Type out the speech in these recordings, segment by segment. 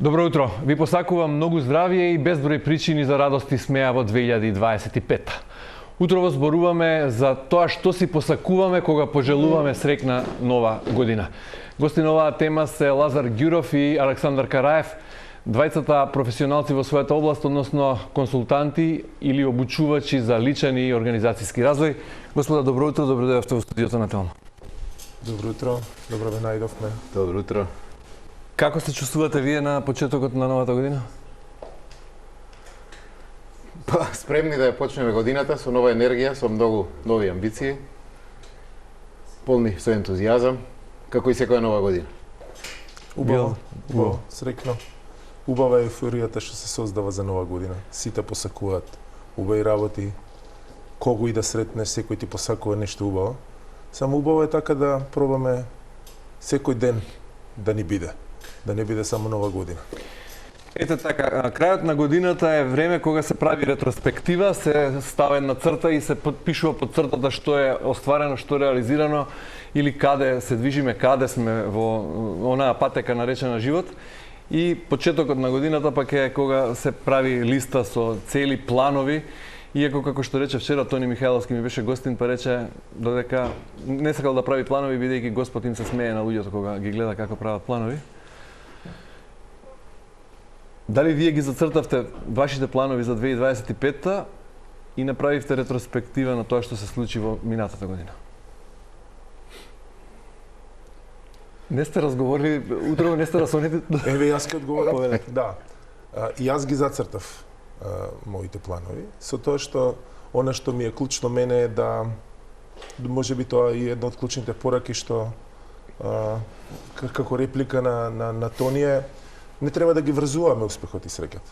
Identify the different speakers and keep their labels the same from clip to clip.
Speaker 1: Добро утро. Ви посакувам многу здравје и безброј причини за радост и смеа во 2025. Утрово зборуваме за тоа што си посакуваме кога пожелуваме среќна нова година. Гости на оваа тема се Лазар Ѓуров и Александар Караев, двајцата професионалци во својата област, односно консултанти или обучувачи за личен и организацијски развој. Господа, добро утро, добро дојдовте во студиото на Телно.
Speaker 2: Добро утро, добро ве најдовме.
Speaker 3: Добро утро.
Speaker 1: Како се чувствувате вие на почетокот на новата година?
Speaker 3: Па, спремни да ја почнеме годината со нова енергија, со многу нови амбиции, полни со ентузијазам, како и секоја нова година.
Speaker 2: Убаво, среќно. Убава е еуфоријата што се создава за нова година. Сите посакуваат убави работи, кого и да сретнеш, секој ти посакува нешто убаво. Само убаво е така да пробаме секој ден да ни биде. Да не биде само нова година.
Speaker 1: Ете така, крајот на годината е време кога се прави ретроспектива, се става една црта и се подпишува под цртата што е остварено, што е реализирано или каде се движиме, каде сме во онаа патека наречена живот. И почетокот на годината пак е кога се прави листа со цели, планови. Иако, како што рече вчера, Тони Михајловски ми беше гостин, па рече додека не сакал да прави планови, бидејќи Господ им се смее на луѓето кога ги гледа како прават планови. Дали вие ги зацртавте вашите планови за 2025-та и направивте ретроспектива на тоа што се случи во минатата година? Не сте разговорили, утро не сте расонети?
Speaker 2: Еве, јас ќе одговорам. Да. И јас ги зацртав моите планови, со тоа што она што ми е клучно мене е да можеби тоа и една од клучните пораки што како реплика на Тони е не треба да ги врзуваме успехот и среќата.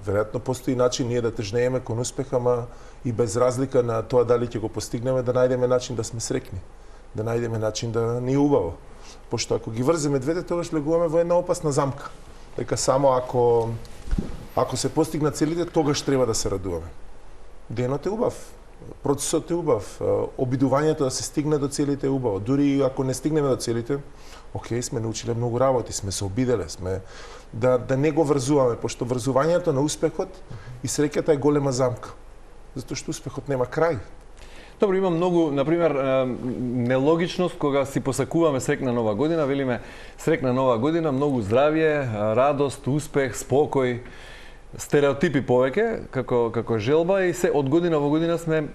Speaker 2: Веројатно постои начин ние да тежнееме кон успех, ама и без разлика на тоа дали ќе го постигнеме, да најдеме начин да сме среќни, да најдеме начин да ни е убаво. Пошто ако ги врземе двете, тогаш влегуваме во една опасна замка. Дека само ако се постигнат целите, тогаш треба да се радуваме. Денот е убав, процесот е убав, обидувањето да се стигне до целите е убаво. Дури ако не стигнеме до целите, окей, сме научиле многу работи, сме се обиделе, сме да не го врзуваме, пошто врзувањето на успехот и среќата е голема замка. Затоа што успехот нема крај.
Speaker 1: Добро, има многу, например, нелогичност кога си посакуваме среќна нова година, велиме среќна нова година, многу здравје, радост, успех, спокој, стереотипи повеќе како желба и се од година во година сме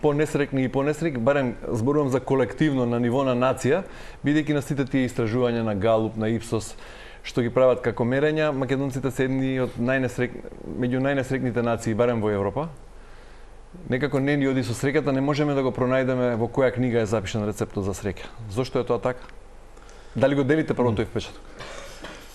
Speaker 1: понесреќни и понесреќни, барем зборувам за колективно на ниво на нација, бидејќи на сите тие истражувања на Галуп, на Ипсос, што ги прават како мерења, македонците се едни од меѓу најнесреќните нации, барем во Европа. Некако не ни оди со среќата, не можеме да го пронајдеме во која книга е запишан рецептот за среќа. Зошто е тоа така? Дали го делите прво тој впечаток?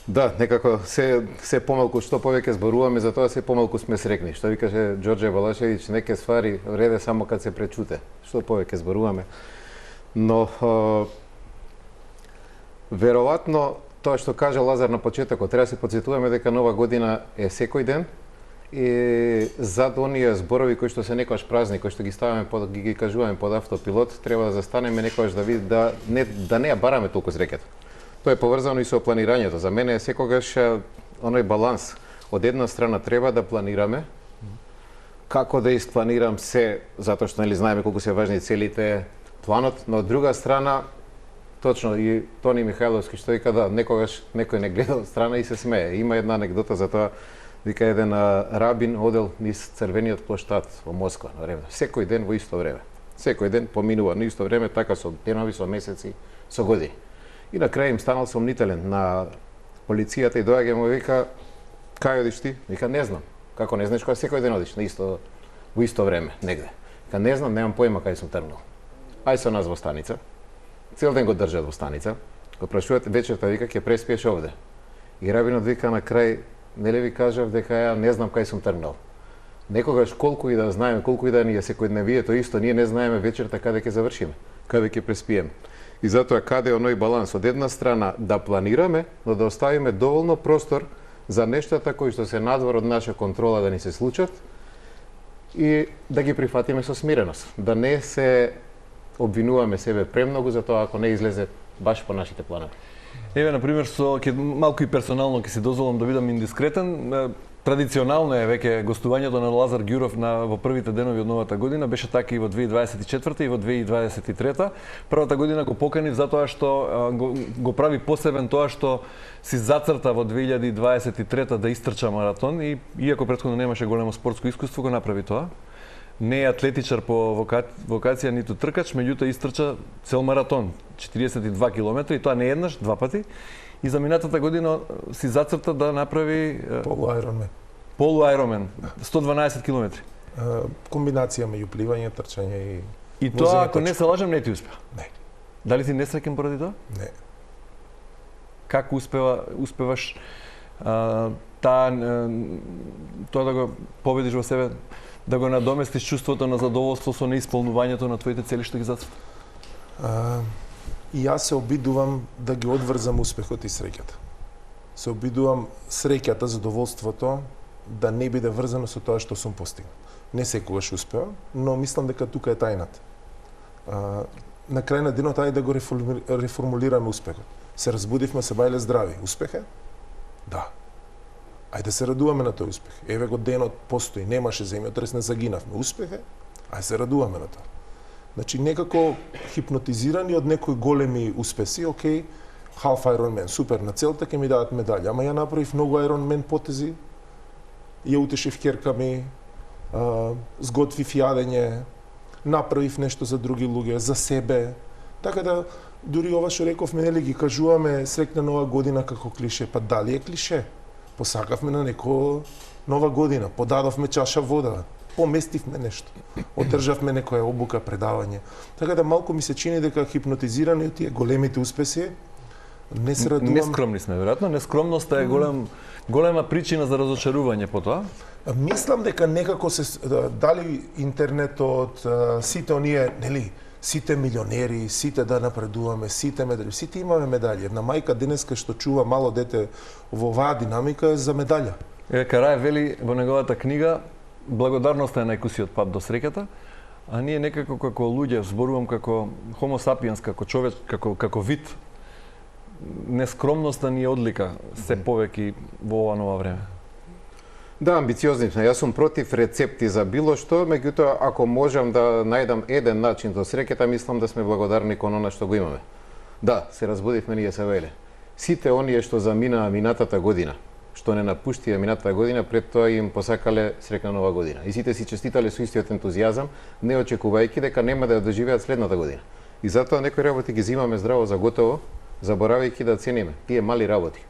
Speaker 3: Да, некако се помалку што повеќе зборуваме, за тоа се помалку сме среќни. Што ви каже Ѓорѓе Балашевиќ, неке ствари вреде само кад се пречуте. Што повеќе зборуваме. Но веројатно тоа што кажа Лазар на почетокот, треба да се потсетуваме дека нова година е секој ден и зад оние зборови кои што се некојаш празни, кои што ги ставаме ги кажуваме под автопилот, треба да застанеме некојаш да не ја бараме толку среќата. Тоа е поврзано и со планирањето. За мене е секогаш оној баланс. Од една страна треба да планираме како да испланирам се, затоа што знаеме колку се важни целите, планот, но од друга страна точно и Тони Михајловски што вика да некогаш некој не гледа од страна и се смее. Има една анегдота за тоа. Вика еден рабин одел низ црвениот плоштад во Москва на време. Секој ден во исто време. Секој ден поминува на исто време, така со денови, со месеци, со години. И на крај им станал сомнителен на полицијата и доаѓа му вика: "Кај одиш ти?" Вика: "Не знам." "Како не знаеш кога секој ден одиш во исто време негде?" Вика: "Не знам, немам појма кај сум тргнал." Ај со нас во станица. Цел ден го држат во станица. Го прашуваат вечерта, вика: "Ќе преспиеш овде?" И рабинот вика на крај: "Нели ви кажав дека ја не знам кај сум тргнал." Некогаш колку и да знаеме, колку и да ни е секојдневието исто, ние не знаеме вечерта каде ќе завршиме, каде ќе преспиеме. И затоа каде е оној баланс? Од една страна да планираме, но да оставиме доволно простор за нештата кои што се надвор од наша контрола да ни се случат и да ги прифатиме со смиреност. Да не се обвинуваме себе премногу за тоа ако не излезе баш по нашите планови.
Speaker 1: Еве, например, малку и персонално ќе си дозволам да бидам индискретен. Традиционално е веќе гостувањето на Лазар Ѓуров во првите денови од новата година, беше така и во 2024 и во 2023. Првата година го поканив затоа што го прави посебен тоа што си зацрта во 2023 да истрча маратон и иако претходно немаше големо спортско искуство, го направи тоа. Не е атлетичар по вокација, ниту тркач, меѓутоа истрча цел маратон, 42 километри, и тоа не еднаш, два пати. И за минатата година си зацрта да направи полу Айронмен, 112 километри.
Speaker 2: Комбинација меѓу пливање, трчање
Speaker 1: и тоа, ако не се лажам, не ти успеа.
Speaker 2: Не.
Speaker 1: Дали си несреќен поради тоа?
Speaker 2: Не.
Speaker 1: Како успеваш тоа да го победиш во себе, да го надоместиш чувството на задоволство со неисполнувањето на твоите цели што ги зацрта?
Speaker 2: И јас се обидувам да ги одврзам успехот и среќата. Се обидувам среќата, задоволството да не биде врзано со тоа што сум постигнал. Не секогаш успеам, но мислам дека тука е тајната. На крај на денот ајде да го реформулираме успехот. Се разбудивме, се бајле здрави. Успех е? Да. Ајде се радуваме на тој успех. Еве го денот постои, немаше земјотрес, не загинавме. Успех е? Ајде се радуваме на тоа. Значи, некако хипнотизирани од некои големи успеси, окей, Half Ironman, супер, на целта ќе ми дадат медаља, ама ја направив многу Ironman потези, ја утешив ќерка ми, зготвив јадење, направив нешто за други луѓе, за себе. Така да, дури ова што рековме, нели ги кажуваме среќна нова година како клише, па дали е клише? Посакавме на некоја нова година, подадовме чаша вода, поместивме нешто, одржавме некоја обука, предавање. Така да малку ми се чини дека хипнотизирани од тие големите успеси, не се радувам.
Speaker 1: Нескромни сме, веројатно. Нескромноста е голема причина за разочарување по тоа.
Speaker 2: Мислам дека некако се дали интернетот, сите оние, нели, сите милионери, сите да напредуваме, сите медали, сите имаме медали. Една мајка денеска што чува мало дете во оваа динамика е за медаља.
Speaker 1: Карај вели во неговата книга, благодарноста е најкусиот пат до среќата, а ние некако како луѓе, зборувам како Homo sapiens, како човек, како вид, нескромноста ни е одлика се повеќе во ова нова време.
Speaker 3: Да, амбициозни сме. Јас сум против рецепти за било што, меѓутоа ако можам да најдам еден начин до среќата, мислам да сме благодарни кон она што го имаме. Да, се разбудивме ние се веќе. Сите оние што заминаа минатата година, што не напуштија минатата година, пред тоа им посакале среќна нова година. И сите си честитале со истиот ентузијазам, не очекувајќи дека нема да ја доживеат следната година. И затоа некои работи ги земаме здраво за готово, заборавајќи да цениме тие мали работи.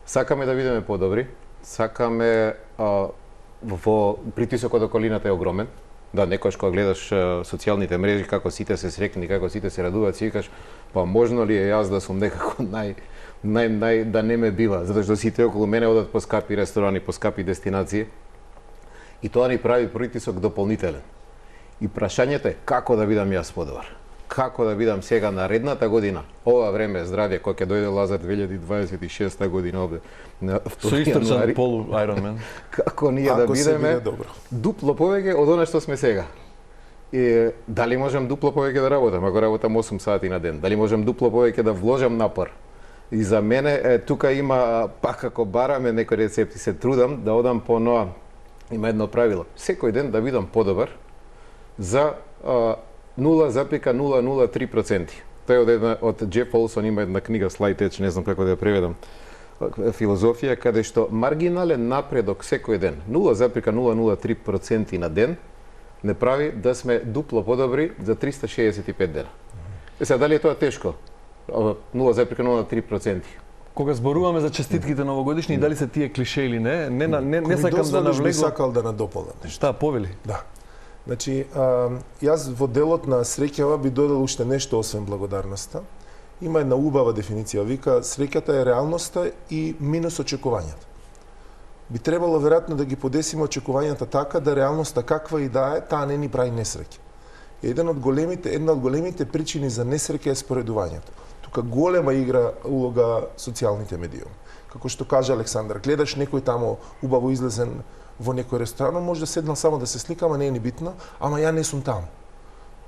Speaker 3: Сакаме да бидеме подобри, сакаме во притисокот од околината е огромен. Да, некојаш кога гледаш социјалните мрежи како сите се среќни, како сите се радуваат, си викаш, па можно ли е јас да сум некако да не ме бива, затоа што сите околу мене одат по скапи ресторани, по скапи дестинации. И тоа ни прави притисок дополнителен. И прашањето е како да бидам јас подобар. Како да бидам сега наредната година, ова време здравје кој ќе дојде Лазар 2026 година овде на 2 јануари.
Speaker 1: Полу Ironman.
Speaker 3: Како ние да бидеме дупло повеќе од она што сме сега. И дали можам дупло повеќе да работам, ако работам 8 сати на ден? Дали можам дупло повеќе да вложам напор? И за мене тука има, пак ако бараме некои рецепти, се трудам да одам по ноа. Има едно правило. Секој ден да бидам подобар за 0,003%. Тоа е од Джеф Олсон, има една книга Slight Edge, не знам како да ја преведам, филозофија, каде што маргинален напредок секој ден, 0,003% на ден, не прави да сме дупло подобри за 365 дена. Сега, дали е тоа тешко? 0,03%.
Speaker 1: Кога зборуваме за честитките новогодишни, дали се тие клише или не, не сакам да
Speaker 2: навлегувам. Би сакал да надополнам нешто.
Speaker 1: Шта, повели?
Speaker 2: Да. Значи, јас во делот на среќава би додал уште нешто освен благодарноста. Има една убава дефиниција, вика, среќата е реалноста и минус очекувањата. Би требало веројатно да ги подесиме очекувањата така да реалноста каква и да е, таа не ни прави несреќа. Една од големите причини за несреќа е споредувањето. Тука голема игра улога социјалните медиуми. Како што кажа Александар, гледаш некој тамо убаво излезен во некој ресторан, може да седнал само да се слика, ама не е ни битно, ама ја не сум таму.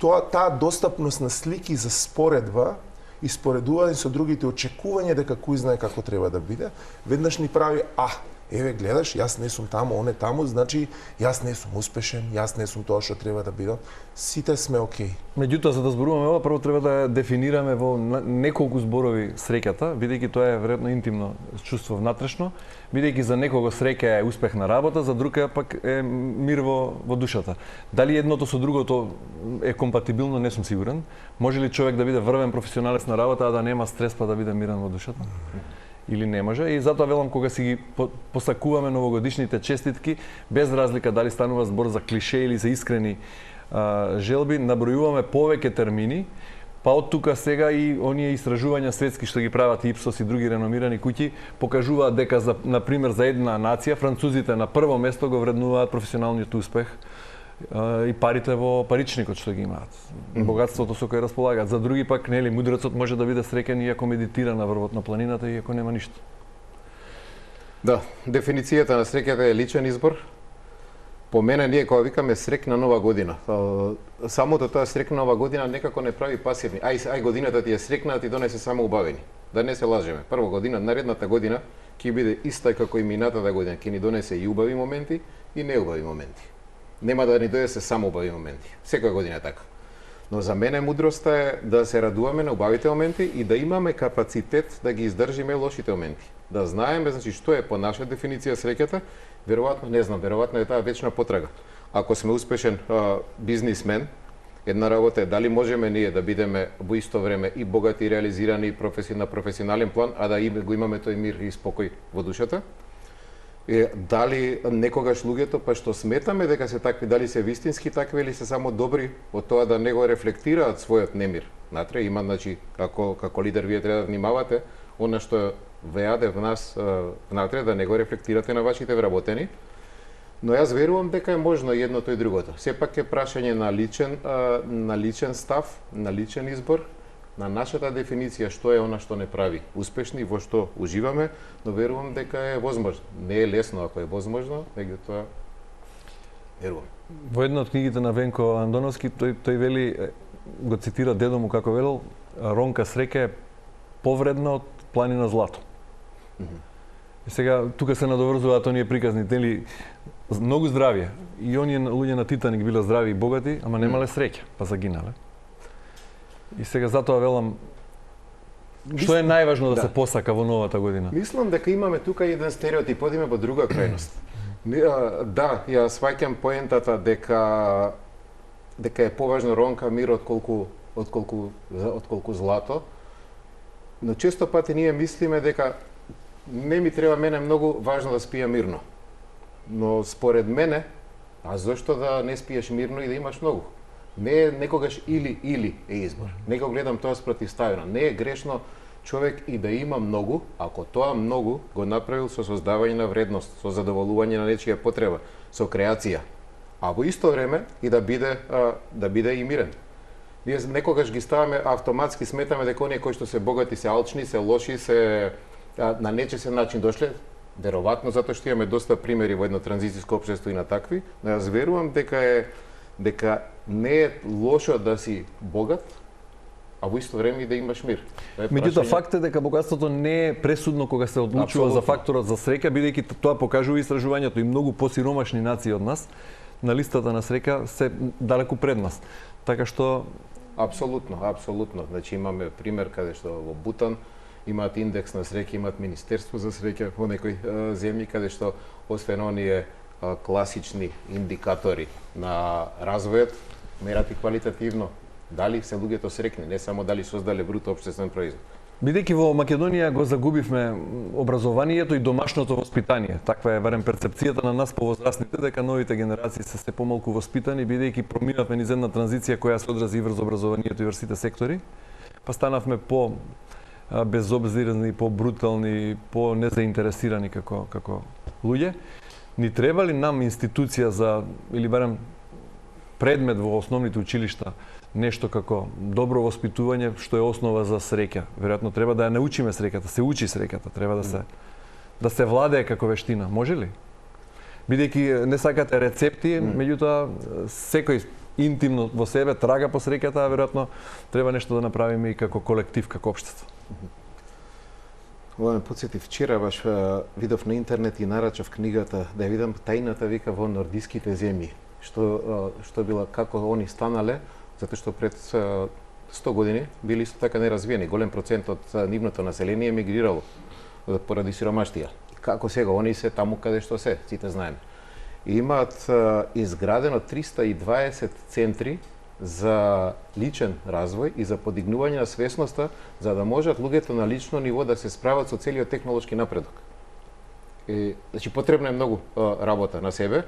Speaker 2: Таа достапност на слики за споредба и споредување со другите очекување дека кој знае како треба да биде, веднаш ни прави, еве гледаш, јас не сум таму, он е таму, значи јас не сум успешен, јас не сум тоа што треба да бидам. Сите сме окей.
Speaker 1: Меѓутоа, за да зборуваме ова, прво треба да ја дефинираме во неколку зборови среќата, бидејќи тоа е веројатно интимно чувство внатрешно, бидејќи за некого среќа е успех на работа, за друг пак е мир во душата. Дали едното со другото е компатибилно, не сум сигурен. Може ли човек да биде врвен професионалец на работа, а да нема стрес па да биде мирен во душата? Или не може. И затоа велам, кога си ги посакуваме новогодишните честитки, без разлика дали станува збор за клише или за искрени желби, набројуваме повеќе термини, па од тука сега и оние истражувања светски што ги прават Ипсос и други реномирани куќи покажуваат дека на пример за една нација французите на прво место го вреднуваат професионалниот успех и парите во паричникот што ги имаат. Богатството со кое располагаат. За други пак, нели, мудрецот може да биде среќен иако медитира на врвот на планината и иако нема ништо.
Speaker 3: Да, дефиницијата на среќата е личен избор. По мене ние кога викаме среќна нова година, самото тоа среќна нова година некако не прави пасивни. Ај годината ти е среќна, да ти донесе само убавени. Да не се лажеме. Прво година, наредната година ќе биде иста како и минатата година, ќе ни донесе и убави моменти и неубави моменти. Нема да ни донесе само убави моменти. Секоја година е така. Но за мене мудроста е да се радуваме на убавите моменти и да имаме капацитет да ги издржиме лошите моменти. Да знаеме, значи, што е по наша дефиниција среќата, веројатно, не знам, веројатно е таа вечна потрага. Ако сме успешен бизнисмен, една работа е дали можеме ние да бидеме во исто време и богати и реализирани на професионален план, а да го имаме тој мир и спокој во душата. Дали некогаш луѓето, па што сметаме дека се такви, дали се вистински такви или се само добри од тоа да не го рефлектираат својот немир. Натре има, значи, како лидер вие треба да внимавате она што веаде в нас внатре, да не го рефлектирате на вашите вработени. Но јас верувам дека е можно и едното и другото. Сепак е прашање на личен став, на личен избор, на нашата дефиниција што е она што не прави успешни, во што уживаме, но верувам дека е возможно. Не е лесно ако е возможно, меѓутоа верувам.
Speaker 1: Во една од книгите на Венко Андоновски тој вели, го цитира дедо му како велел, ронка среќа е повредна од планина злато. И сега тука се надоврзуваат оние приказни, нели, многу здравје. И оние луѓе на Титаник биле здрави и богати, ама немале среќа, па загинале. И сега затоа велам, што е најважно да се посака во новата година?
Speaker 3: Мислам дека имаме тука еден стереотип, одиме во друга крајност. Да, ја сваќам поентата дека е поважно ронка мир отколку злато. Но често пати ние мислиме дека не ми треба мене многу важно да спија мирно. Но според мене, а зошто да не спиеш мирно и да имаш многу? Не е некогаш или е избор. Не го гледам тоа спротивставено. Не е грешно човек и да има многу, ако тоа многу го направил со создавање на вредност, со задоволување на нечија потреба, со креација. А во исто време и да биде и мирен. Ние некогаш ги ставаме автоматски, сметаме дека оние кои што се богати, се алчни, се лоши, се на нечесен начин дошле, веројатно затоа што имаме доста примери во едно транзицијско општество и на такви, но јас верувам дека не е лошо да си богат, а во исто време и да имаш мир.
Speaker 1: Меѓутоа факт е дека богатството не е пресудно кога се одлучува за факторот за среќа, бидејќи тоа покажува истражувањето и многу посиромашни нации од нас на листата на среќа се далеку пред нас. Така што
Speaker 3: Апсолутно. Значи имаме пример каде што во Бутан имаат индекс на среќа, имаат министерство за среќа во некои земји каде што освен оние класични индикатори на развојот мерат и квалитативно дали се луѓето среќни, не само дали создале бруто општествен производ.
Speaker 1: Бидејќи во Македонија го загубивме образованието и домашното воспитание. Таква е барем перцепцијата на нас повозрастните дека новите генерации се помалку воспитани, бидејќи проминавме низ една транзиција која се одрази врз образованието и врз сите сектори, па станавме по безобзирни, по брутални, по незаинтересирани како луѓе. Ни треба ли нам институција за или барем предмет во основните училишта нешто како добро воспитување што е основа за среќа? Веројатно треба да ја научиме среќата, се учи среќата, треба да се владее како вештина. Може ли? Бидејќи не сакате рецепти, меѓутоа секој интимно во себе, трага по среќата, а веројатно треба нешто да направиме и како колектив, како општество.
Speaker 3: Ова ме подсети вчера баш видов на интернет и нарачав книгата да ја видам тајната вика во нордиските земји, што била како они станале, затоа што пред 100 години били исто така неразвиени, голем процент од нивното население мигрирало поради сиромаштија. Како сега они се таму каде што се, сите знаеме. И имаат изградено 320 центри за личен развој и за подигнување на свесноста, за да можат луѓето на лично ниво да се справат со целиот технолошки напредок. Значи, потребна е многу работа на себе.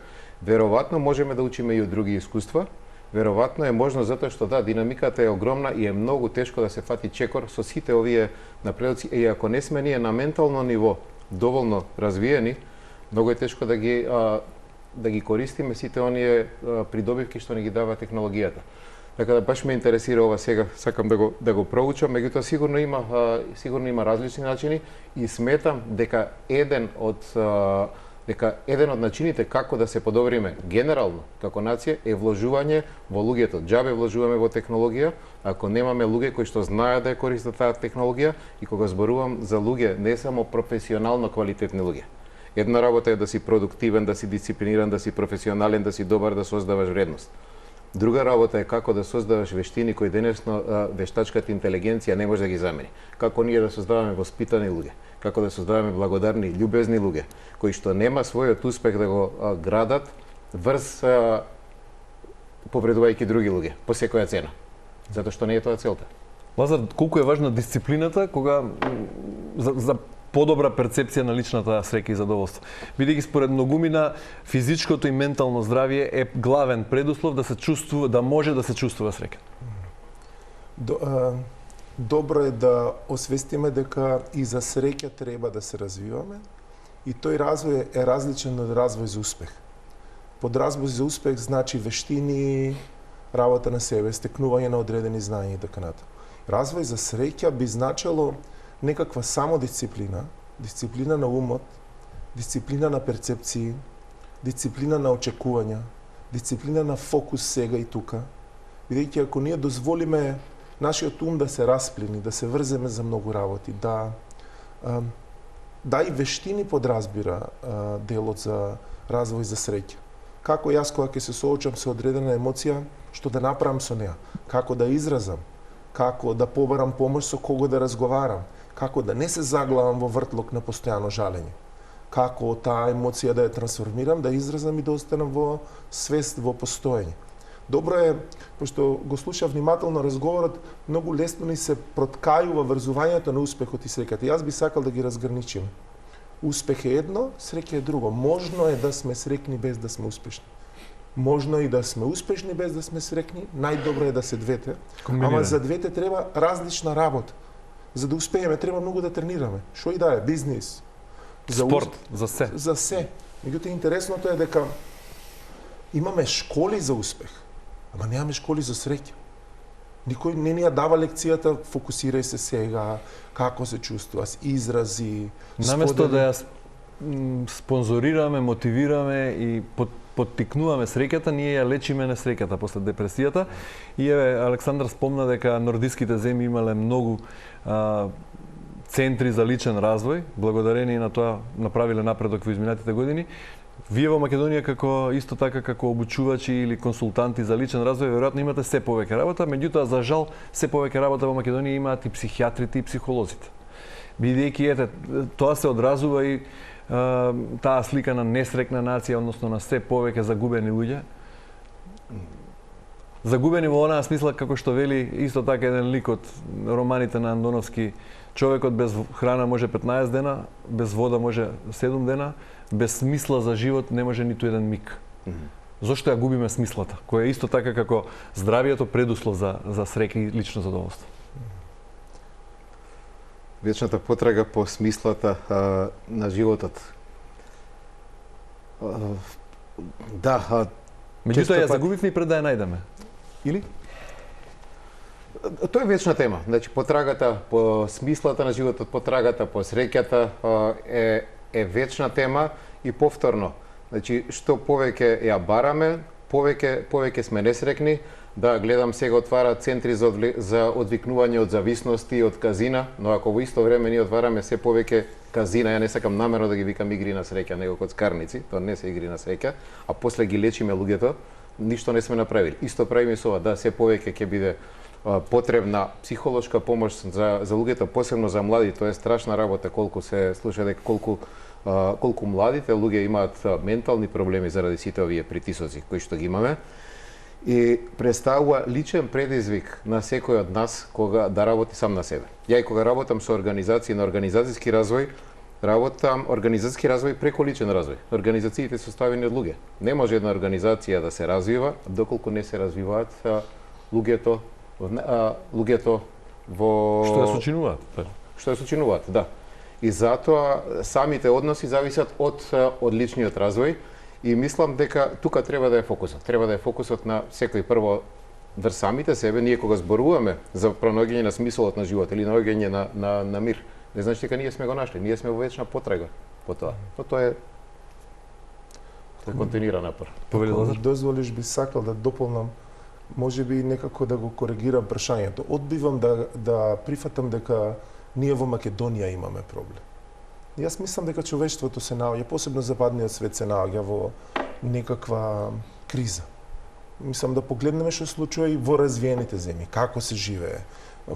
Speaker 3: Веројатно можеме да учиме и од други искуства. Веројатно е можно затоа што да, динамиката е огромна и е многу тешко да се фати чекор со сите овие напредоци. И ако не сме ние на ментално ниво доволно развиени, многу е тешко да ги користиме сите оние придобивки што ни ги дава технологијата. Така да баш ме интересира ова сега, сакам да го проучам, меѓутоа сигурно има различни начини и сметам дека еден од начините како да се подобриме генерално како нација е вложување во луѓето. Џабе вложуваме во технологија, ако немаме луѓе кои што знаат да ја користат таа технологија, и кога зборувам за луѓе, не само професионално квалитетни луѓе. Една работа е да си продуктивен, да си дисциплиниран, да си професионален, да си добар, да создаваш вредност. Друга работа е како да создаваш вештини кои денесно вештачката интелигенција не може да ги замени. Како ние да создаваме воспитани луѓе, како да создаваме благодарни, љубезни луѓе, кои што нема својот успех да го градат врз повредувајќи други луѓе по секоја цена. Затоа што не е тоа целта.
Speaker 1: Лазар, колку е важна дисциплината кога за подобра перцепција на личната среќа и задоволство. Бидејќи според многумина физичкото и ментално здравје е главен предуслов да се чувствува, да може да се чувствува среќа.
Speaker 2: Добро е да освестиме дека и за среќа треба да се развиваме и тој развој е различен од развој за успех. Под развој за успех значи вештини, работа на себе, стекнување на одредени знања и така натаму. Развој за среќа би значело некаква самодисциплина, дисциплина на умот, дисциплина на перцепции, дисциплина на очекувања, дисциплина на фокус сега и тука. Бидејќи ако ние дозволиме нашиот ум да се расплини, да се врземе за многу работи, да и вештини подразбира делот за развој за среќа. Како јас кога ќе се соочам со одредена емоција, што да направам со неа, како да изразам, како да побарам помош со кого да разговарам, како да не се заглавам во вртлок на постојано жалење, како таа емоција да ја трансформирам, да изразам и да останам во свест, во постоење. Добро е, пошто го слушав внимателно разговорот, многу лесно ни се проткајува врзувањето на успехот и среќата. Јас би сакал да ги разграничим. Успех е едно, среќа е друго. Можно е да сме среќни без да сме успешни. Можно и да сме успешни без да сме среќни, најдобро е да се двете. Ама за двете треба различна работа. За да успееме треба многу да тренираме. Што и да е, бизнис,
Speaker 1: спорт, за се.
Speaker 2: За се. Меѓутоа интересното е дека имаме школи за успех, ама немаме школи за среќа. Никој не ни ја дава лекцијата, фокусирај се сега, како се чувствуваш, изрази,
Speaker 1: наместо да ја спонзорираме, мотивираме и поттикнуваме среќата, ние ја лечиме несреќата после депресијата. И еве Александар спомна дека нордиските земји имале многу центри за личен развој, благодарение на тоа направиле напредок во изминатите години. Вие во Македонија исто така како обучувачи или консултанти за личен развој, веројатно имате се повеќе работа, меѓутоа за жал се повеќе работа во Македонија имаат и психијатрите и психолозите. Бидејќи тоа се одразува и таа слика на несрекна нација, односно на се повеќе загубени луѓе. Загубени во онаа смисла како што вели исто така еден лик од романите на Андоновски: човекот без храна може 15 дена, без вода може 7 дена, без смисла за живот не може ниту еден миг. Зошто ја губиме смислата, која е исто така како здравието предуслов за среќа и лично задоволство?
Speaker 3: Вечната потрага по смислата на животот.
Speaker 1: Меѓутоа ја загубивме и пред да ја најдеме. Или?
Speaker 3: Тоа е вечна тема. Значи, потрагата по смислата на животот, потрагата по среќата е вечна тема и повторно. Значи, што повеќе ја бараме, повеќе сме несрекни, да гледам сега отвара центри за одвикнување од зависности од казина, но ако во исто време ние отвараме се повеќе казина, ја не сакам намерно да ги викам игри на среќа, него коцкарници, тоа не се игри на среќа, а после ги лечиме луѓето, ништо не сме направили. Исто правиме со ова, да, се повеќе ќе биде потребна психолошка помош за луѓето, посебно за млади, тоа е страшна работа колку се слуша дека колку младите луѓе имаат ментални проблеми заради сите овие притисоци кои што ги имаме. И представува личен предизвик на секој од нас кога да работи сам на себе. Ја и кога работам со организации на организацијски развој, работам организацијски развој преку личен развој. Организациите се составени од луѓе. Не може една организација да се развива доколку не се развиваат луѓето во
Speaker 1: Што ја сочинуваат?
Speaker 3: Што ја сочинуваат, да. И затоа самите односи зависат од личниот развој. И мислам дека тука треба да е фокусот. Треба да е фокусот на секој прво врз самите себе. Ние кога зборуваме за пронаоѓање на смисолот на живот или наоѓање на мир, не значи дека ние сме го нашли. Ние сме во вечна потрага по тоа. Тоа е континуиран напор.
Speaker 2: Ако дозволиш, би сакал да дополнам, може би некако да го коригирам прашањето. Одбивам да прифатам дека ние во Македонија имаме проблем. Јас мислам дека човештвото се наоѓа, посебно западниот свет се наоѓа во некаква криза. Мислам да погледнеме што случува и во развиените земји, како се живее,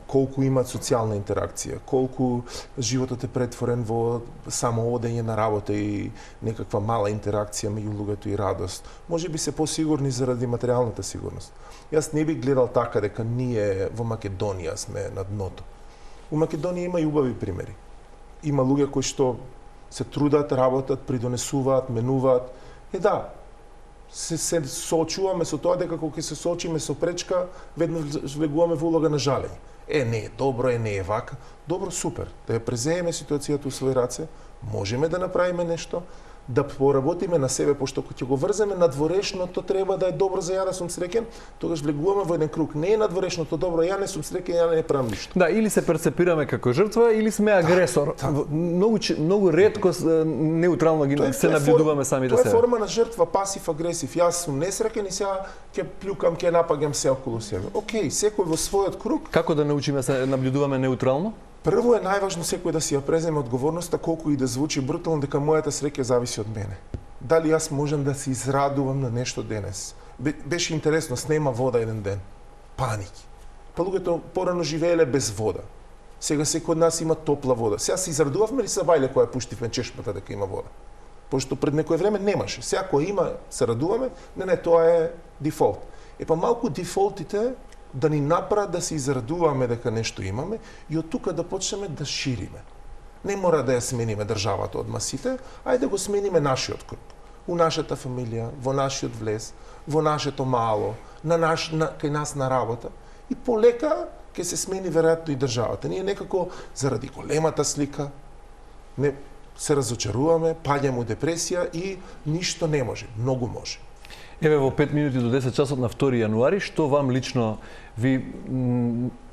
Speaker 2: колку имаат социјална интеракција, колку животот е претворен во само одење на работа и некаква мала интеракција меѓу луѓето и радост. Може би се посигурни заради материјалната сигурност. Јас не би гледал така дека ние во Македонија сме на дното. У Македонија има и убави примери. Има луѓе кои што се трудат, работат, придонесуваат, менуваат. Да, се соочуваме со тоа дека кога ќе се соочиме со пречка, веднаш влегуваме во улога на жалење. Не е добро, не е вака. Добро, супер. Да ја преземеме ситуацијата у своји раце, можеме да направиме нешто, да поработиме на себе, пошто кога ќе го врземе надворешното треба да е добро за ја да сум среќен, тогаш влегуваме во еден круг. Не е надворешното добро, ја не сум среќен, ја не правам ништо.
Speaker 1: Да, или се перцепираме како жртва, или сме агресор. Многу ретко неутрално ги се наблюдуваме самите себе.
Speaker 2: Тоа е форма на жртва, пасив агресив. Јас сум несреќен и сега ќе плюкам, ќе напаѓам се околу себе. Океј, секој во својот круг.
Speaker 1: Како да научиме се наблюдуваме неутрално?
Speaker 2: Прво е најважно секој да си ја преземе одговорноста, колку и да звучи брутално, дека мојата среќа зависи од мене. Дали јас можам да се израдувам на нешто денес? Беше интересно, снема вода еден ден. Паники. Па луѓето порано живееле без вода. Сега секој од нас има топла вода. Сега се израдувавме ли са бајле која пуштивме чешмата дека има вода? Пошто пред некое време немаше. Сега која има, се радуваме, не, тоа е дефолт. Па малку дефолтите да ни направат да се израдуваме дека нешто имаме и од тука да почнеме да шириме. Не мора да ја смениме државата од масите, ајде да го смениме нашиот круг. У нашата фамилија, во нашиот влез, во нашето мало, кај нас на работа. И полека ќе се смени веројатно и државата. Ние некако заради големата слика не се разочаруваме, паѓаме у депресија и ништо не може, многу може.
Speaker 1: Еве во 5 минути до 10 часот на 2 јануари, што вам лично ви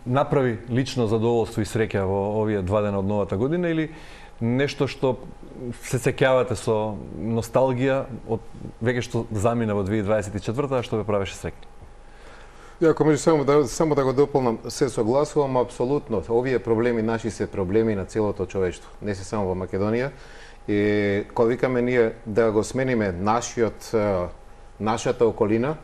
Speaker 1: направи лично задоволство и среќа во овие 2 дена од новата година или нешто што се сеќавате со носталгија од веќе што замина во 2024-та, што ве правеше среќни?
Speaker 3: Ако може само да го дополнам, се согласувам апсолутно. Овие проблеми наши се проблеми на целото човештво, не се само во Македонија. И кога викаме ние да го смениме нашата околина,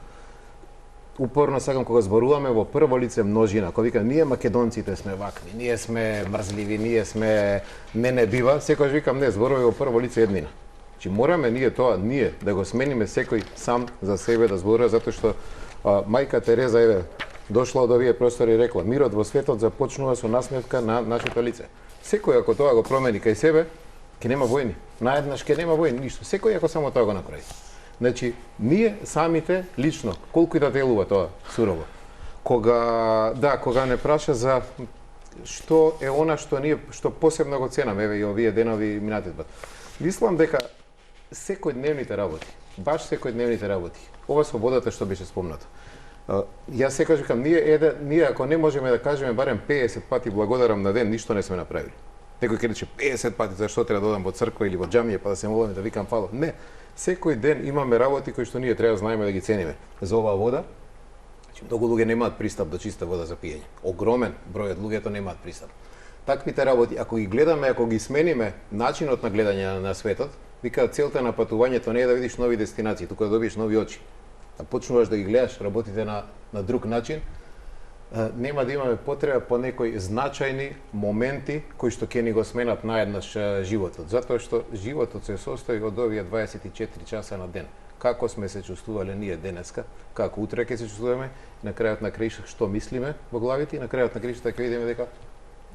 Speaker 3: упорно сакам кога зборуваме во прво лице множина, кога викам ние македонците сме вакви, ние сме мрзливи, ние сме не бива, секогаш викам не, зборуваме во прво лице еднина. Значи мораме ние да го смениме секој сам за себе да зборува, затоа што мајка Тереза еве дошла од овие простори и рекла мирот во светот започнува со насмевка на нашето лице. Секој ако тоа го промени кај себе, ќе нема војни. Наеднаш ќе нема војни, ништо. Секој ако само тоа го направи. Значи, ние самите лично, колку и да делува тоа сурово, кога не праша за што е она што посебно го ценам, еве и овие денови минатиот пат. Мислам дека секојдневните работи, баш секојдневните работи, ова слободата што беше спомнато. Јас секогаш викам, ние ако не можеме да кажеме барем 50 пати благодарам на ден, ништо не сме направили. Некој ќе рече 50 пати зашто треба да одам во црква или во џамија па да се молам да викам фало. Не. Секој ден имаме работи кои што ние треба да знаеме да ги цениме. За оваа вода, значи многу луѓе немаат пристап до чиста вода за пиење. Огромен број од луѓето немаат пристап. Таквите работи, ако ги гледаме, ако ги смениме начинот на гледање на светот, вика целта на патувањето не е да видиш нови дестинации, туку да добиеш нови очи. Да почнуваш да ги гледаш работите на друг начин, нема да имаме потреба по некои значајни моменти кои што ќе ни го сменат наеднаш животот, затоа што животот се состои од овие 24 часа на ден. Како сме се чувствувале ние денеска, како утре ќе се чувствуваме, на крајот на краишта што мислиме во главите и на крајот на краишта ќе видиме дека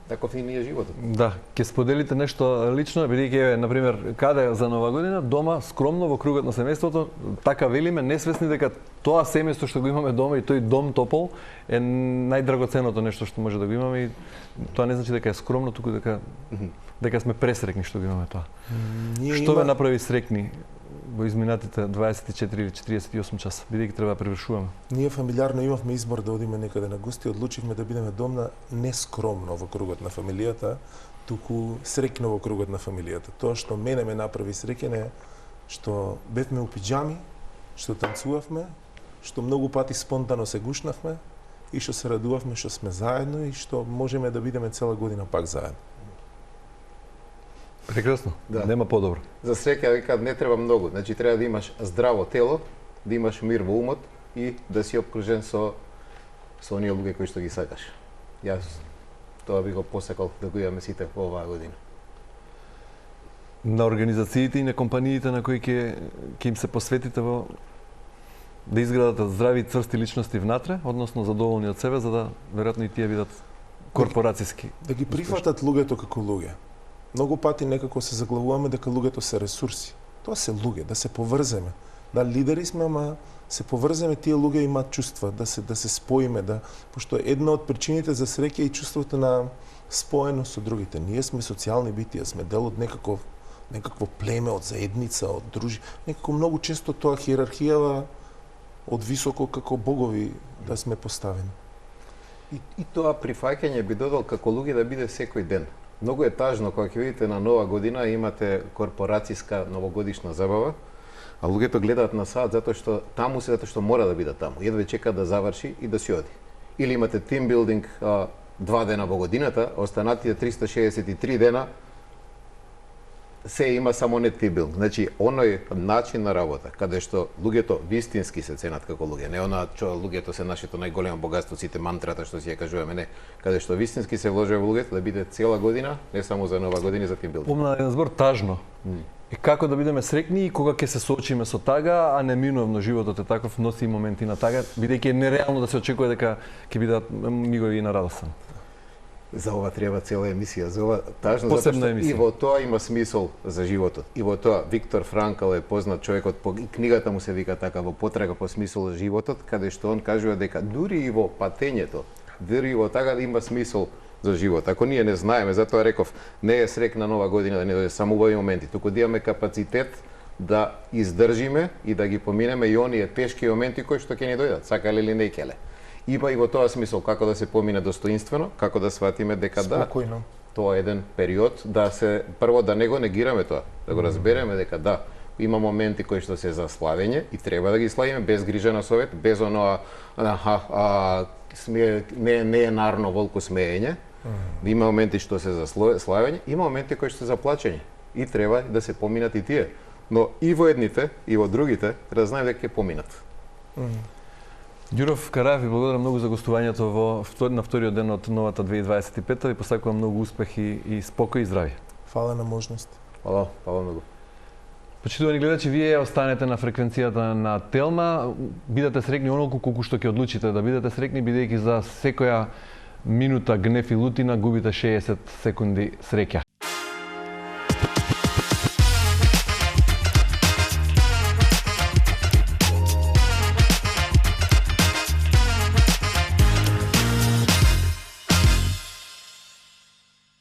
Speaker 3: таков и ни е животот.
Speaker 1: Да, ќе споделите нешто лично, бидејќи на пример каде за Нова година дома скромно во кругот на семејството, така велиме, несвесни дека тоа семејство што го имаме дома и тој дом топол е најдрагоценното нешто што може да го имаме и тоа не значи дека е скромно, туку дека сме пресрекни што го имаме тоа. Што ве направи срекни во изминатите 24 или 48 часа, бидејќи треба да превршуваме?
Speaker 2: Ние фамилиарно имавме избор да одиме некаде на гости, одлучивме да бидеме домна не скромно во кругот на фамилијата, туку среќно во кругот на фамилијата. Тоа што мене ме направи среќен е што бевме у пиџами, што танцувавме, што многу пати спонтано се гушнавме и што се радувавме што сме заедно и што можеме да бидеме цела година пак заедно.
Speaker 1: Прекрасно,
Speaker 3: Да.
Speaker 1: нема подобро.
Speaker 3: За среќа вика не треба многу, значи треба да имаш здраво тело, да имаш мир во умот и да си обкружен со оние луѓе кои што ги сакаш. Јас тоа би го посакал да го имаме сите во оваа година.
Speaker 1: На организациите и на компаниите на кои ќе им се посветите во да изградат здрави и цврсти личности внатре, односно задоволни од себе, за да веројатно и тие бидат корпорацијски.
Speaker 2: Да ги прифатат луѓето како луѓе. Многу пати некако се заглавуваме дека луѓето се ресурси. Тоа се луѓе, да се поврземе. Да, лидери сме, ама се поврземе, тие луѓе имаат чувства, да се споиме, пошто една од причините за среќа е и чувството на споеност со другите. Ние сме социјални битија, сме дел од некакво племе, од заедница, од дружи. Некако многу често тоа хиерархијава од високо како богови да сме поставени.
Speaker 3: И тоа прифаќање би додал како луѓе да биде секој ден. Многу е тажно кога ќе видите на Нова година имате корпорацијска новогодишна забава, а луѓето гледаат на саат затоа што мора да биде таму. Едве чека да заврши и да си оди. Или имате тимбилдинг 2 дена во годината, останатите 363 дена се има само не тимбилдинг. Значи, оној начин на работа, каде што луѓето вистински се ценат како луѓе, не она што луѓето се нашето најголемо богатство, сите мантрата што си ја кажуваме, не. Каде што вистински се вложува во луѓето да биде цела година, не само за Нова година и за тимбилдинг.
Speaker 1: Помна еден збор тажно. И како да бидеме среќни и кога ќе се соочиме со тага, а неминовно животот е таков, носи и моменти на тага, бидејќи е нереално да се очекува дека ќе бидат мигови на радостен.
Speaker 3: За ова треба цела емисија, за ова тажно,
Speaker 1: Посебна
Speaker 3: затоа што и во тоа има смисол за животот. И во тоа Виктор Франкл е познат човекот, и книгата му се вика така, во потрага по смисол за животот, каде што он кажува дека дури и во патењето, дури и во тага има смисол за живот. Ако ние не знаеме, затоа реков, не е срекна Нова година да не дојде само убави моменти, туку да имаме капацитет да издржиме и да ги поминеме и оние тешки моменти кои што ќе ни дојдат, сакале или не келе. Има и во тоа смисол како да се помине достоинствено, како да сватиме дека
Speaker 2: Спокојно.
Speaker 3: тоа е еден период да се прво да не го негираме тоа, да го разбереме дека има моменти кои што се за славење и треба да ги славиме без грижа на совет, без оноа не е нарно волку смеење. Има моменти што се за славење, има моменти кои што се за плачење и треба да се поминат и тие. Но и во едните и во другите треба да знаеме дека ќе поминат.
Speaker 1: Ѓуров Караев, ви благодарам многу за гостувањето на вториот ден од новата 2025 и посакувам многу успех и спокој и здравје.
Speaker 2: Фала на можност.
Speaker 3: Фала многу.
Speaker 1: Почитувани гледачи, вие останете на фреквенцијата на Телма. Бидете срекни онолку колку што ќе одлучите да бидете срекни, бидејќи за секоја минута гнев и лутина губите 60 секунди среќа.